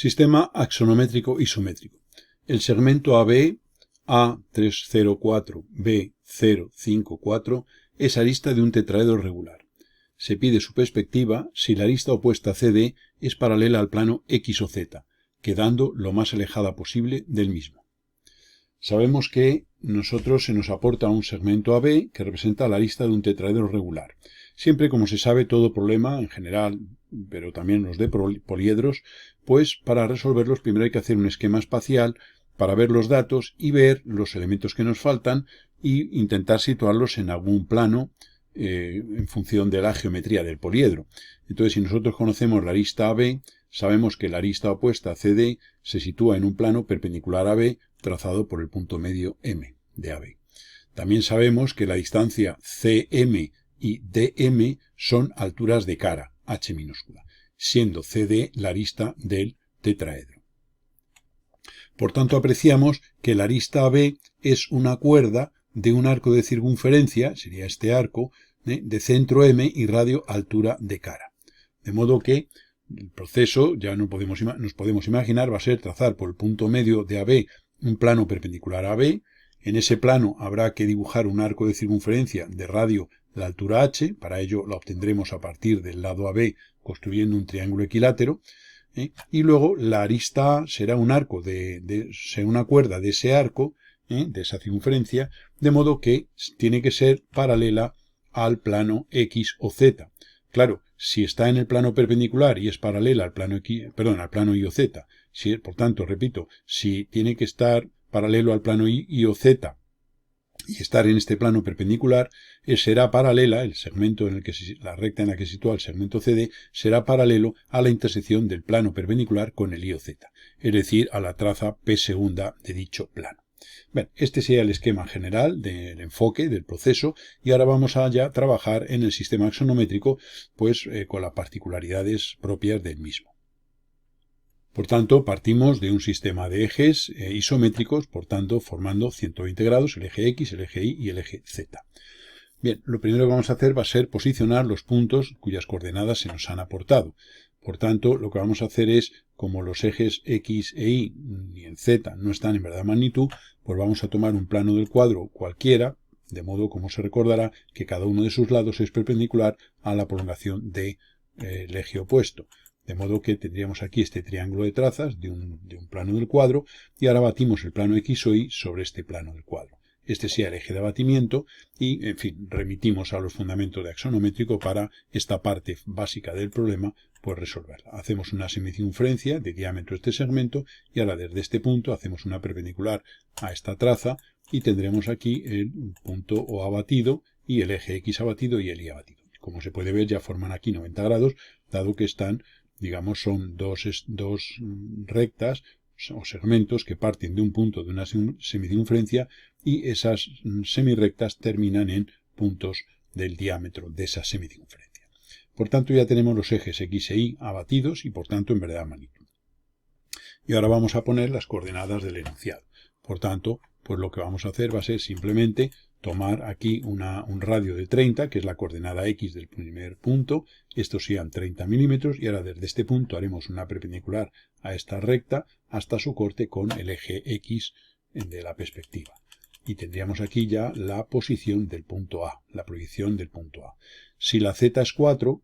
Sistema axonométrico isométrico. El segmento AB, A304, B054, es arista de un tetraedro regular. Se pide su perspectiva si la arista opuesta CD es paralela al plano X o Z, quedando lo más alejada posible del mismo. Sabemos que se nos aporta un segmento AB que representa la arista de un tetraedro regular. Siempre, como se sabe, todo problema en general, pero también los de poliedros, pues para resolverlos primero hay que hacer un esquema espacial para ver los datos y ver los elementos que nos faltan e intentar situarlos en algún plano en función de la geometría del poliedro. Entonces, si nosotros conocemos la arista AB, sabemos que la arista opuesta CD se sitúa en un plano perpendicular a B trazado por el punto medio M de AB. También sabemos que la distancia CM y DM son alturas de cara, H minúscula, siendo CD la arista del tetraedro. Por tanto, apreciamos que la arista AB es una cuerda de un arco de circunferencia, sería este arco, de centro M y radio altura de cara. De modo que el proceso, ya nos podemos imaginar, va a ser trazar por el punto medio de AB un plano perpendicular a AB. En ese plano habrá que dibujar un arco de circunferencia de radio la altura H, para ello la obtendremos a partir del lado AB construyendo un triángulo equilátero, y luego la arista A será un arco será una cuerda de ese arco, de esa circunferencia, de modo que tiene que ser paralela al plano X o Z. Claro, si está en el plano perpendicular y es paralela al plano al plano Y o Z, por tanto, repito, si tiene que estar paralelo al plano Y o Z y estar en este plano perpendicular, será paralela, el segmento la recta en la que se sitúa el segmento CD, será paralelo a la intersección del plano perpendicular con el Y o Z, es decir, a la traza P segunda de dicho plano. Bien, este sería el esquema general del enfoque del proceso y ahora vamos a ya trabajar en el sistema axonométrico, pues con las particularidades propias del mismo. Por tanto, partimos de un sistema de ejes isométricos, por tanto, formando 120 grados, el eje X, el eje Y y el eje Z. Bien, lo primero que vamos a hacer va a ser posicionar los puntos cuyas coordenadas se nos han aportado. Por tanto, lo que vamos a hacer es, como los ejes X e Y y el Z no están en verdad magnitud, pues vamos a tomar un plano del cuadro cualquiera, de modo como se recordará que cada uno de sus lados es perpendicular a la prolongación del eje opuesto. De modo que tendríamos aquí este triángulo de trazas de un plano del cuadro y ahora batimos el plano X o Y sobre este plano del cuadro. Este sea el eje de abatimiento y, en fin, remitimos a los fundamentos de axonométrico para esta parte básica del problema, pues resolverla. Hacemos una semicircunferencia de diámetro de este segmento y ahora desde este punto hacemos una perpendicular a esta traza y tendremos aquí el punto O abatido y el eje X abatido y el Y abatido. Como se puede ver, ya forman aquí 90 grados, dado que están, digamos, son dos rectas o segmentos que parten de un punto de una semicircunferencia y esas semirrectas terminan en puntos del diámetro de esa semicircunferencia. Por tanto, ya tenemos los ejes X e Y abatidos y, por tanto, en verdad magnitud. Y ahora vamos a poner las coordenadas del enunciado. Por tanto, pues lo que vamos a hacer va a ser simplemente tomar aquí un radio de 30, que es la coordenada X del primer punto. Estos sean 30 milímetros y ahora desde este punto haremos una perpendicular a esta recta hasta su corte con el eje X de la perspectiva. Y tendríamos aquí ya la posición del punto A, la proyección del punto A. Si la Z es 4,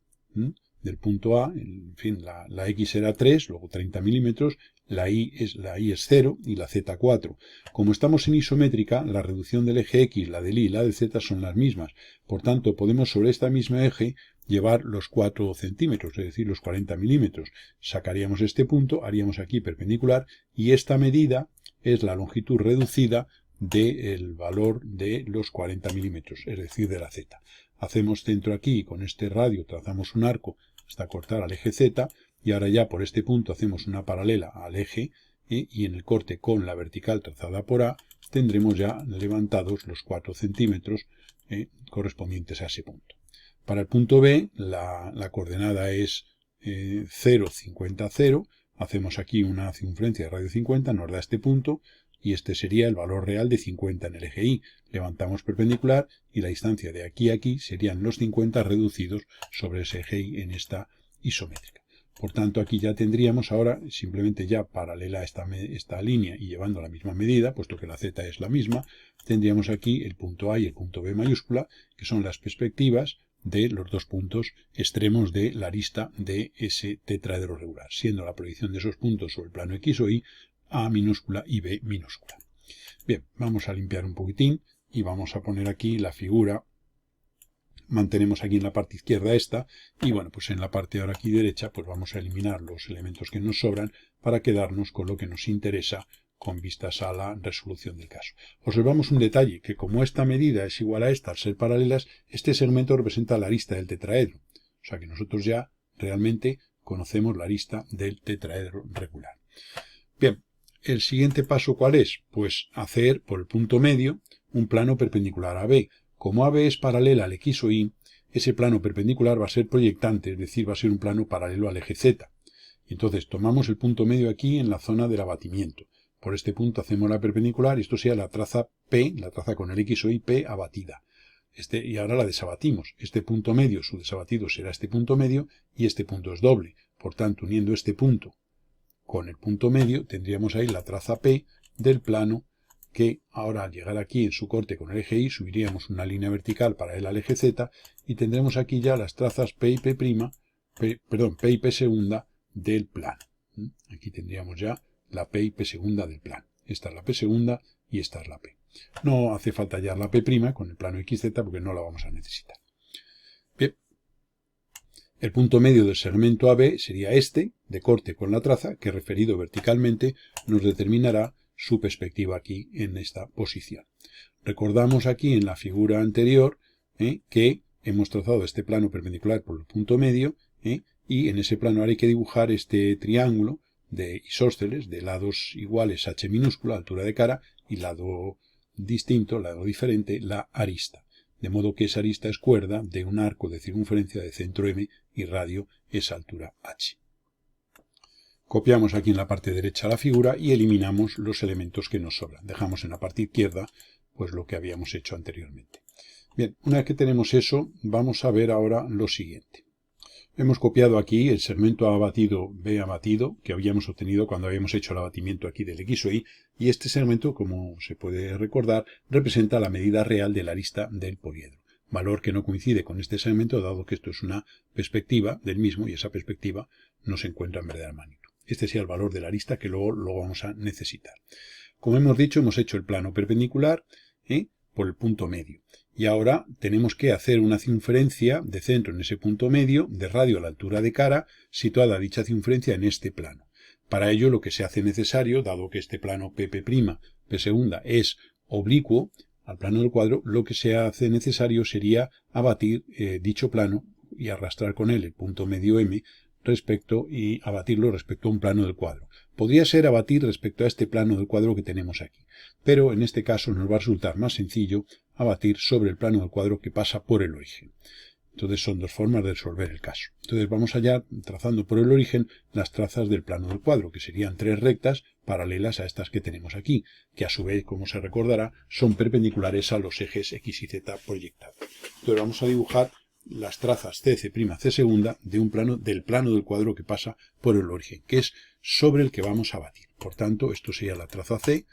del punto A, en fin, la X será 3, luego 30 milímetros, la Y es 0 y la Z 4. Como estamos en isométrica, la reducción del eje X, la del Y y la del Z son las mismas. Por tanto, podemos sobre esta misma eje llevar los 4 centímetros, es decir, los 40 milímetros. Sacaríamos este punto, haríamos aquí perpendicular y esta medida es la longitud reducida del valor de los 40 milímetros, es decir, de la Z. Hacemos centro aquí y con este radio trazamos un arco hasta cortar al eje Z y ahora ya por este punto hacemos una paralela al eje y en el corte con la vertical trazada por A tendremos ya levantados los 4 centímetros correspondientes a ese punto. Para el punto B la coordenada es 0, 50, 0. Hacemos aquí una circunferencia de radio 50, nos da este punto y este sería el valor real de 50 en el eje Y. Levantamos perpendicular y la distancia de aquí a aquí serían los 50 reducidos sobre ese eje Y en esta isométrica. Por tanto, aquí ya tendríamos ahora, simplemente ya paralela a esta línea y llevando la misma medida, puesto que la z es la misma, tendríamos aquí el punto A y el punto B mayúscula, que son las perspectivas de los dos puntos extremos de la arista de ese tetraedro regular, siendo la proyección de esos puntos sobre el plano X o Y A minúscula y B minúscula. Bien, vamos a limpiar un poquitín y vamos a poner aquí la figura. Mantenemos aquí en la parte izquierda esta y bueno, pues en la parte ahora aquí derecha pues vamos a eliminar los elementos que nos sobran para quedarnos con lo que nos interesa con vistas a la resolución del caso. Observamos un detalle, que como esta medida es igual a esta al ser paralelas, este segmento representa la arista del tetraedro. O sea que nosotros ya realmente conocemos la arista del tetraedro regular. Bien, el siguiente paso ¿cuál es? Pues hacer por el punto medio un plano perpendicular a B. Como AB es paralela al X o Y, ese plano perpendicular va a ser proyectante, es decir, va a ser un plano paralelo al eje Z. Entonces tomamos el punto medio aquí en la zona del abatimiento. Por este punto hacemos la perpendicular y esto sea la traza P, la traza con el X o Y P abatida. Y ahora la desabatimos. Este punto medio, su desabatido será este punto medio y este punto es doble. Por tanto, uniendo este punto con el punto medio, tendríamos ahí la traza P del plano que ahora al llegar aquí en su corte con el eje Y subiríamos una línea vertical paralela al eje Z y tendremos aquí ya las trazas P y P', P y P segunda del plano. Aquí tendríamos ya la P y P segunda del plano. Esta es la P segunda y esta es la P. No hace falta hallar la P' con el plano XZ porque no la vamos a necesitar. Bien. El punto medio del segmento AB sería este, de corte con la traza, que referido verticalmente nos determinará su perspectiva aquí en esta posición. Recordamos aquí en la figura anterior que hemos trazado este plano perpendicular por el punto medio y en ese plano ahora hay que dibujar este triángulo de isósceles de lados iguales h minúscula, altura de cara, y lado distinto, lado diferente, la arista. De modo que esa arista es cuerda de un arco de circunferencia de centro M y radio esa altura h. Copiamos aquí en la parte derecha la figura y eliminamos los elementos que nos sobran. Dejamos en la parte izquierda pues lo que habíamos hecho anteriormente. Bien, una vez que tenemos eso, vamos a ver ahora lo siguiente. Hemos copiado aquí el segmento A abatido, B abatido, que habíamos obtenido cuando habíamos hecho el abatimiento aquí del X o Y, y este segmento, como se puede recordar, representa la medida real de la arista del poliedro. Valor que no coincide con este segmento, dado que esto es una perspectiva del mismo, y esa perspectiva no se encuentra en verdadera magnitud. Este sería el valor de la arista que luego vamos a necesitar. Como hemos dicho, hemos hecho el plano perpendicular por el punto medio. Y ahora tenemos que hacer una circunferencia de centro en ese punto medio, de radio a la altura de cara, situada dicha circunferencia en este plano. Para ello lo que se hace necesario, dado que este plano PP', P segunda, es oblicuo al plano del cuadro, lo que se hace necesario sería abatir dicho plano y arrastrar con él el punto medio M y abatirlo respecto a un plano del cuadro. Podría ser abatir respecto a este plano del cuadro que tenemos aquí, pero en este caso nos va a resultar más sencillo abatir sobre el plano del cuadro que pasa por el origen. Entonces son dos formas de resolver el caso. Entonces vamos allá trazando por el origen las trazas del plano del cuadro, que serían tres rectas paralelas a estas que tenemos aquí, que a su vez, como se recordará, son perpendiculares a los ejes X y Z proyectados. Entonces vamos a dibujar las trazas C, C', C segunda del plano del cuadro que pasa por el origen, que es sobre el que vamos a batir. Por tanto, esto sería la traza C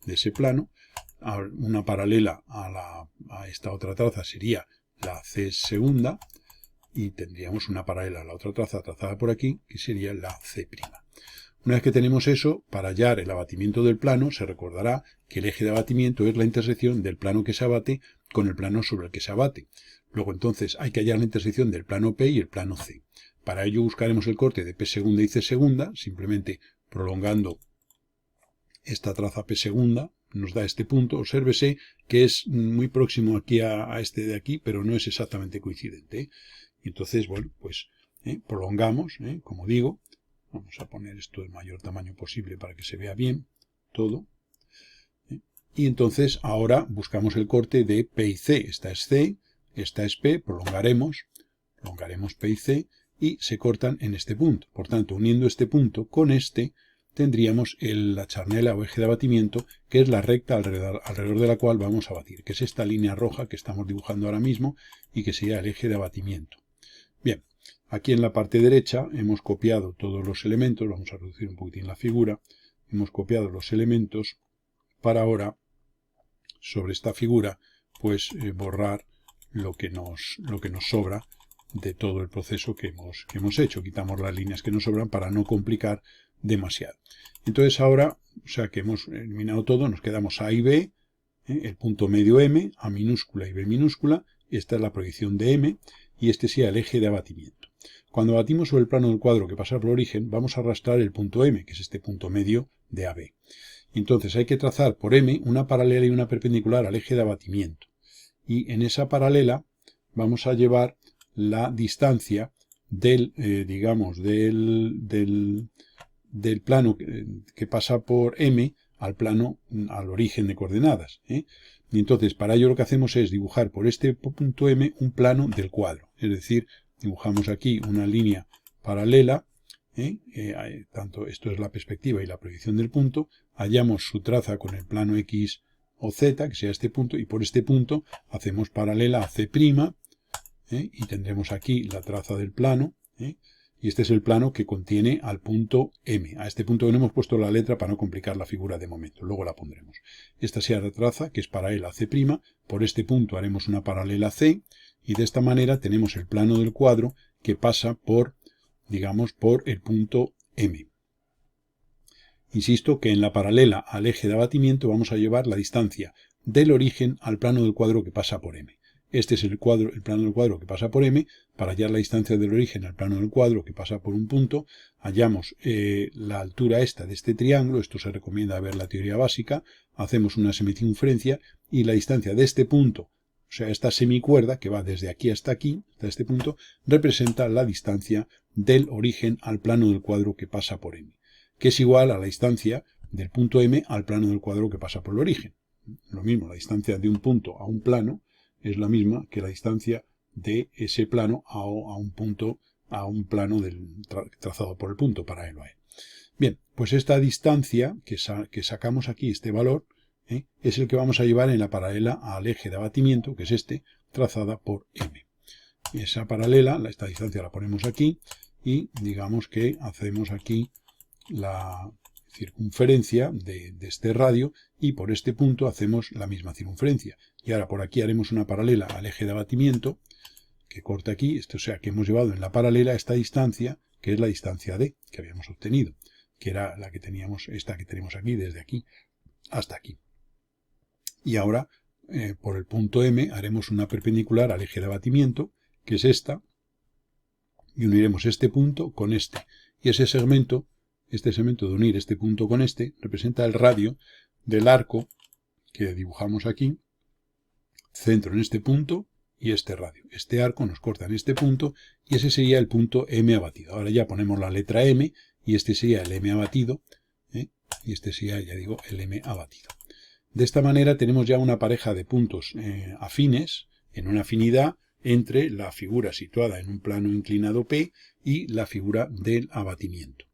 de ese plano. Una paralela a esta otra traza sería la C segunda y tendríamos una paralela a la otra traza trazada por aquí, que sería la C'. Una vez que tenemos eso, para hallar el abatimiento del plano, se recordará que el eje de abatimiento es la intersección del plano que se abate con el plano sobre el que se abate. Luego entonces hay que hallar la intersección del plano P y el plano C. Para ello buscaremos el corte de P segunda y C segunda, simplemente prolongando esta traza P segunda, nos da este punto. Obsérvese que es muy próximo aquí a este de aquí, pero no es exactamente coincidente. Y entonces, bueno, pues prolongamos, como digo. Vamos a poner esto del mayor tamaño posible para que se vea bien todo. Y entonces ahora buscamos el corte de P y C. Esta es C, esta es P, prolongaremos P y C y se cortan en este punto. Por tanto, uniendo este punto con este, tendríamos la charnela o eje de abatimiento, que es la recta alrededor de la cual vamos a batir, que es esta línea roja que estamos dibujando ahora mismo y que sería el eje de abatimiento. Bien, aquí en la parte derecha hemos copiado todos los elementos, vamos a reducir un poquitín la figura, hemos copiado los elementos para ahora, sobre esta figura, pues borrar lo que nos sobra de todo el proceso que hemos hecho. Quitamos las líneas que nos sobran para no complicar demasiado. Entonces ahora, o sea que hemos eliminado todo, nos quedamos A y B, el punto medio M, A minúscula y B minúscula, esta es la proyección de M, y este sería el eje de abatimiento. Cuando abatimos sobre el plano del cuadro que pasa por el origen, vamos a arrastrar el punto M, que es este punto medio de AB. Entonces hay que trazar por M una paralela y una perpendicular al eje de abatimiento. Y en esa paralela vamos a llevar la distancia del, del plano que pasa por M al plano, al origen de coordenadas. Y entonces para ello lo que hacemos es dibujar por este punto M un plano del cuadro. Es decir, dibujamos aquí una línea paralela. Tanto esto es la perspectiva y la proyección del punto, hallamos su traza con el plano X o Z, que sea este punto, y por este punto hacemos paralela a C', y tendremos aquí la traza del plano, y este es el plano que contiene al punto M. A este punto no hemos puesto la letra para no complicar la figura de momento, luego la pondremos. Esta sea la traza, que es paralela a C', por este punto haremos una paralela a C, y de esta manera tenemos el plano del cuadro que pasa por, digamos, por el punto M. Insisto que en la paralela al eje de abatimiento vamos a llevar la distancia del origen al plano del cuadro que pasa por M. Este es el plano del cuadro que pasa por M. Para hallar la distancia del origen al plano del cuadro que pasa por un punto, hallamos la altura esta de este triángulo, esto se recomienda ver la teoría básica, hacemos una semicircunferencia y la distancia de este punto, o sea, esta semicuerda que va desde aquí, hasta este punto, representa la distancia del origen al plano del cuadro que pasa por M, que es igual a la distancia del punto M al plano del cuadro que pasa por el origen. Lo mismo, la distancia de un punto a un plano es la misma que la distancia de ese plano a un punto, a un plano trazado por el punto, paralelo a él. Bien, pues esta distancia que sacamos aquí, este valor, es el que vamos a llevar en la paralela al eje de abatimiento, que es este, trazada por M. Y esa paralela, esta distancia la ponemos aquí, y digamos que hacemos aquí la circunferencia de este radio, y por este punto hacemos la misma circunferencia. Y ahora por aquí haremos una paralela al eje de abatimiento, que corta aquí, esto, o sea que hemos llevado en la paralela esta distancia, que es la distancia D, que habíamos obtenido, que era la que teníamos, esta que tenemos aquí, desde aquí hasta aquí. Y ahora, por el punto M, haremos una perpendicular al eje de abatimiento, que es esta, y uniremos este punto con este. Y ese segmento, este segmento de unir este punto con este, representa el radio del arco que dibujamos aquí, centro en este punto y este radio. Este arco nos corta en este punto y ese sería el punto M abatido. Ahora ya ponemos la letra M y este sería el M abatido, y este sería, ya digo, el M abatido. De esta manera tenemos ya una pareja de puntos afines, en una afinidad, entre la figura situada en un plano inclinado P y la figura del abatimiento.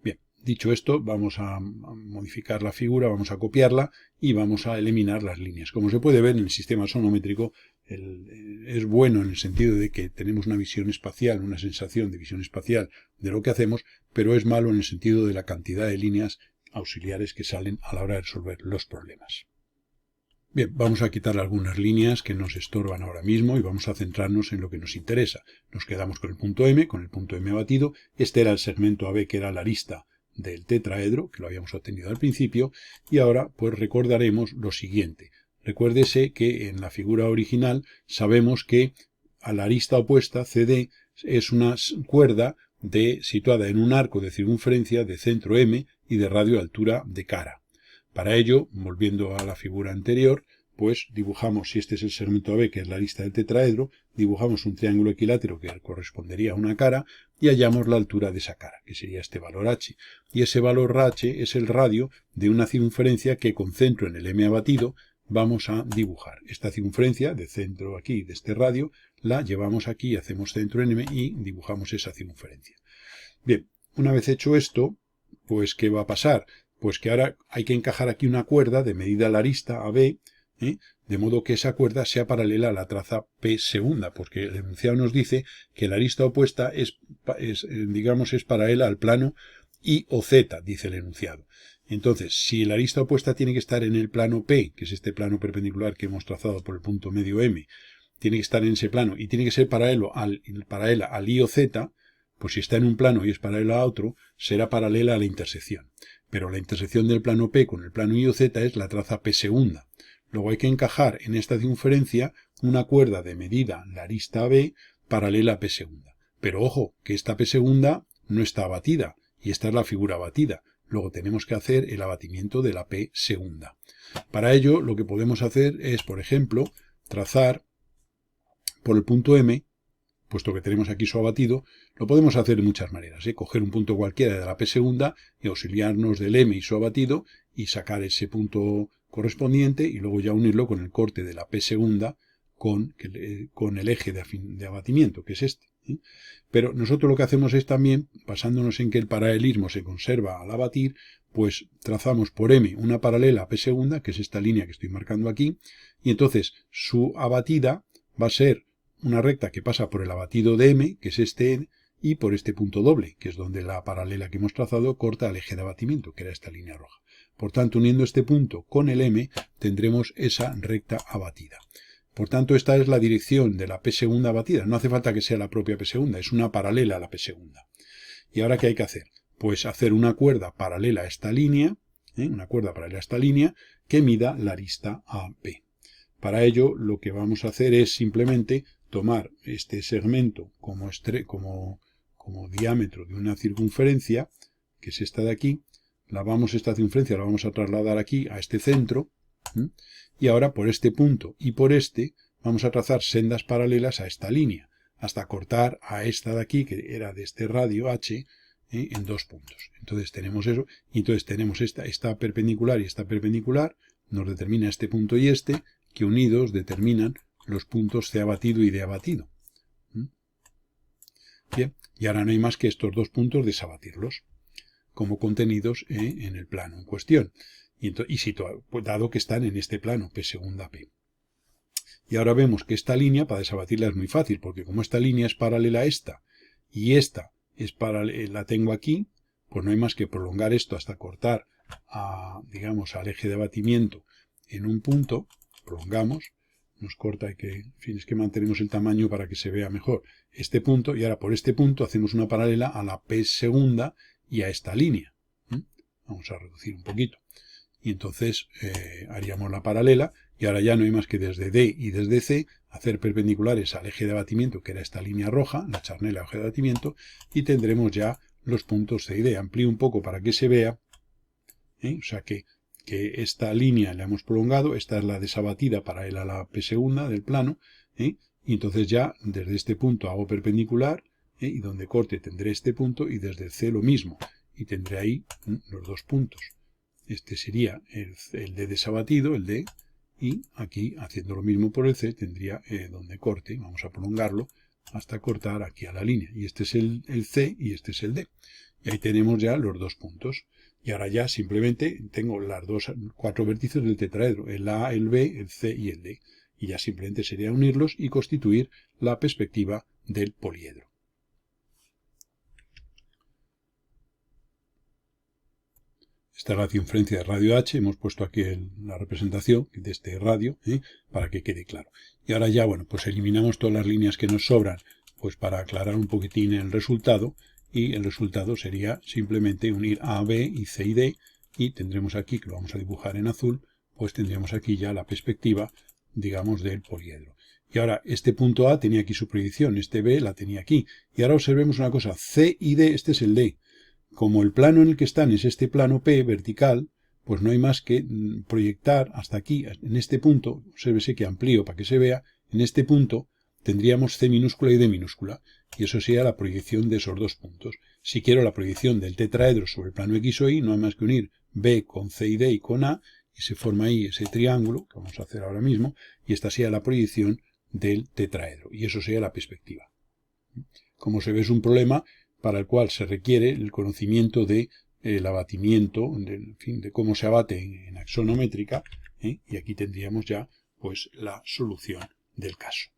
Bien, dicho esto, vamos a modificar la figura, vamos a copiarla y vamos a eliminar las líneas. Como se puede ver en el sistema sonométrico, es bueno en el sentido de que tenemos una visión espacial, una sensación de visión espacial de lo que hacemos, pero es malo en el sentido de la cantidad de líneas auxiliares que salen a la hora de resolver los problemas. Bien, vamos a quitar algunas líneas que nos estorban ahora mismo y vamos a centrarnos en lo que nos interesa. Nos quedamos con el punto M abatido. Este era el segmento AB, que era la arista del tetraedro, que lo habíamos obtenido al principio, y ahora pues recordaremos lo siguiente. Recuérdese que en la figura original sabemos que a la arista opuesta, CD, es una cuerda situada en un arco de circunferencia de centro M y de radio altura de cara. Para ello, volviendo a la figura anterior, pues dibujamos, si este es el segmento AB, que es la arista del tetraedro, dibujamos un triángulo equilátero que correspondería a una cara y hallamos la altura de esa cara, que sería este valor H. Y ese valor H es el radio de una circunferencia que con centro en el M abatido vamos a dibujar. Esta circunferencia de centro aquí, de este radio, la llevamos aquí, hacemos centro en M y dibujamos esa circunferencia. Bien, una vez hecho esto, pues ¿qué va a pasar? Pues que ahora hay que encajar aquí una cuerda de medida la arista AB De modo que esa cuerda sea paralela a la traza P segunda, porque el enunciado nos dice que la arista opuesta es paralela al plano Y o Z, dice el enunciado. Entonces, si la arista opuesta tiene que estar en el plano P, que es este plano perpendicular que hemos trazado por el punto medio M, tiene que estar en ese plano y tiene que ser paralela al I o Z, pues si está en un plano y es paralela a otro, será paralela a la intersección. Pero la intersección del plano P con el plano I o Z es la traza P segunda. Luego hay que encajar en esta circunferencia una cuerda de medida, la arista B, paralela a P segunda. Pero ojo, que esta P segunda no está abatida, y esta es la figura abatida. Luego tenemos que hacer el abatimiento de la P segunda. Para ello, lo que podemos hacer es, por ejemplo, trazar por el punto M, puesto que tenemos aquí su abatido, lo podemos hacer de muchas maneras. Coger un punto cualquiera de la P segunda y auxiliarnos del M y su abatido y sacar ese punto correspondiente y luego ya unirlo con el corte de la P segunda con el eje de abatimiento, que es este. Pero nosotros lo que hacemos es también, basándonos en que el paralelismo se conserva al abatir, pues trazamos por M una paralela a P segunda, que es esta línea que estoy marcando aquí, y entonces su abatida va a ser una recta que pasa por el abatido de M, que es este, y por este punto doble, que es donde la paralela que hemos trazado corta el eje de abatimiento, que era esta línea roja. Por tanto, uniendo este punto con el M, tendremos esa recta abatida. Por tanto, esta es la dirección de la P segunda abatida. No hace falta que sea la propia P segunda, es una paralela a la P segunda. ¿Y ahora qué hay que hacer? Pues hacer una cuerda paralela a esta línea, que mida la arista AB. Para ello, lo que vamos a hacer es simplemente tomar este segmento como diámetro de una circunferencia, que es esta de aquí, esta circunferencia la vamos a trasladar aquí a este centro, y ahora por este punto y por este vamos a trazar sendas paralelas a esta línea, hasta cortar a esta de aquí, que era de este radio H, en dos puntos. Entonces tenemos eso, y entonces tenemos esta perpendicular y esta perpendicular, nos determina este punto y este, que unidos determinan los puntos C abatido y D abatido. Bien, y ahora no hay más que estos dos puntos desabatirlos como contenidos en el plano en cuestión. Dado que están en este plano, P segunda P. Y ahora vemos que esta línea, para desabatirla es muy fácil, porque como esta línea es paralela a esta, y esta la tengo aquí, pues no hay más que prolongar esto hasta cortar al eje de abatimiento en un punto, prolongamos, nos corta, es que mantenemos el tamaño para que se vea mejor este punto, y ahora por este punto hacemos una paralela a la P segunda y a esta línea. Vamos a reducir un poquito. Y entonces haríamos la paralela, y ahora ya no hay más que desde D y desde C hacer perpendiculares al eje de abatimiento, que era esta línea roja, la charnela eje de abatimiento, y tendremos ya los puntos C y D. Amplío un poco para que se vea, o sea que esta línea la hemos prolongado, esta es la desabatida paralela a la P segunda del plano, y entonces ya desde este punto hago perpendicular, y donde corte tendré este punto, y desde el C lo mismo, y tendré ahí los dos puntos. Este sería el D desabatido, el D, y aquí, haciendo lo mismo por el C, tendría donde corte, vamos a prolongarlo, hasta cortar aquí a la línea. Y este es el C y este es el D. Y ahí tenemos ya los dos puntos. Y ahora ya simplemente tengo las cuatro vértices del tetraedro, el A, el B, el C y el D. Y ya simplemente sería unirlos y constituir la perspectiva del poliedro. Esta es la circunferencia de radio H, hemos puesto aquí la representación de este radio, para que quede claro. Y ahora ya, bueno, pues eliminamos todas las líneas que nos sobran, pues para aclarar un poquitín el resultado, y el resultado sería simplemente unir A, B y C y D, y tendremos aquí, que lo vamos a dibujar en azul, pues tendríamos aquí ya la perspectiva, digamos, del poliedro. Y ahora, este punto A tenía aquí su proyección, este B la tenía aquí. Y ahora observemos una cosa, C y D, este es el D. Como el plano en el que están es este plano P vertical, pues no hay más que proyectar hasta aquí, en este punto, obsérvese que amplío para que se vea, en este punto tendríamos C minúscula y D minúscula, y eso sería la proyección de esos dos puntos. Si quiero la proyección del tetraedro sobre el plano X o Y, no hay más que unir B con C y D y con A, y se forma ahí ese triángulo, que vamos a hacer ahora mismo, y esta sería la proyección del tetraedro, y eso sería la perspectiva. Como se ve, es un problema para el cual se requiere el conocimiento del abatimiento, de cómo se abate en axonométrica, Y aquí tendríamos ya pues la solución del caso.